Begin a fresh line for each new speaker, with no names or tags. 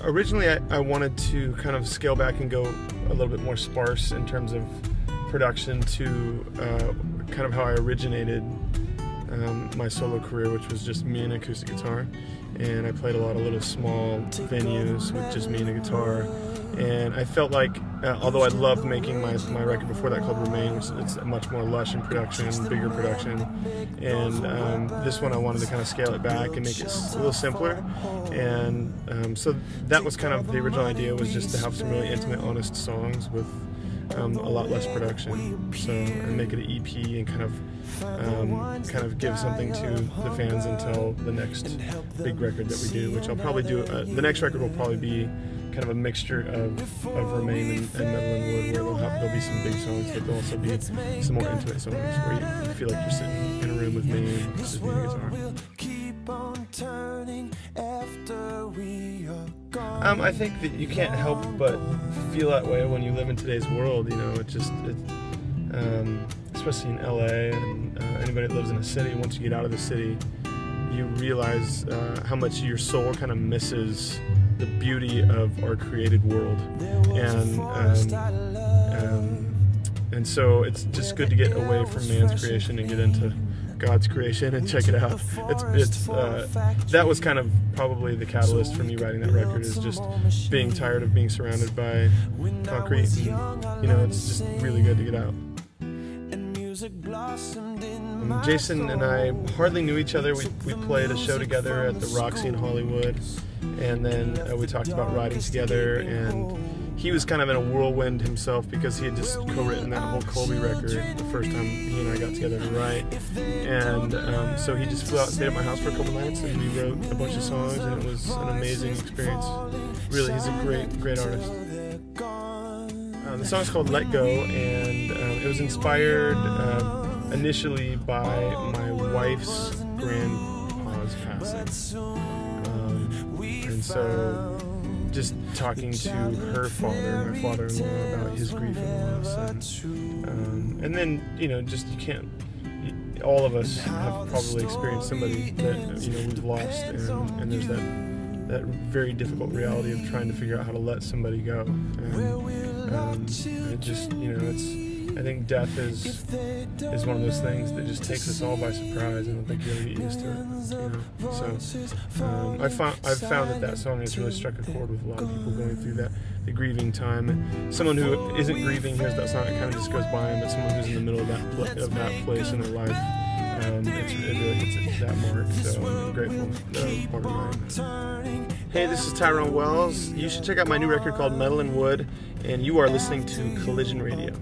Originally I wanted to kind of scale back and go a little bit more sparse in terms of production to kind of how I originated my solo career, which was just me and acoustic guitar. And I played a lot of little small venues with just me and a guitar. And I felt like, although I loved making my record before that called Remain, which it's much more lush in production, bigger production, and this one I wanted to kind of scale it back and make it a little simpler. And so that was kind of the original idea, was just to have some really intimate, honest songs with a lot less production. So and make it an EP and kind of give something to the fans until the next big record that we do, which I'll probably do. The next record will probably be kind of a mixture of Remain and Metal and Wood, where there'll be some big songs, but there'll also be some more intimate songs where you feel like you're sitting in a room with me and just me and guitar. I think that you can't help but feel that way when you live in today's world. You know, especially in LA and anybody that lives in a city. Once you get out of the city, you realize how much your soul kind of misses the beauty of our created world, and so it's just good to get away from man's creation and get into God's creation and check it out. That was kind of probably the catalyst for me writing that record, is just being tired of being surrounded by concrete, and it's just really good to get out. Jason and I hardly knew each other. We played a show together at the Roxy in Hollywood, and then we talked about writing together, and he was kind of in a whirlwind himself because he had just co-written that whole Colby record the first time he and I got together to write, and so he just flew out and stayed at my house for a couple nights, and we wrote a bunch of songs, and it was an amazing experience. Really, he's a great artist. The song's called Let Go, and it was inspired initially by my wife's grandpa's passing, and so just talking to her father, my father-in-law, about his grief and loss, and then just you can't. All of us have probably experienced somebody that we've lost, and there's that very difficult reality of trying to figure out how to let somebody go. And it just, I think death is one of those things that just takes us all by surprise. I don't think you ever get used to it. So I've found that song has really struck a chord with a lot of people going through the grieving time. And someone who isn't grieving hears that song, it kind of just goes by them. But someone who's in the middle of that place in their life, it really hits that mark. So I'm grateful that I was part of mine. Hey, this is Tyrone Wells. You should check out my new record called Metal and Wood, and you are listening to Collision Radio.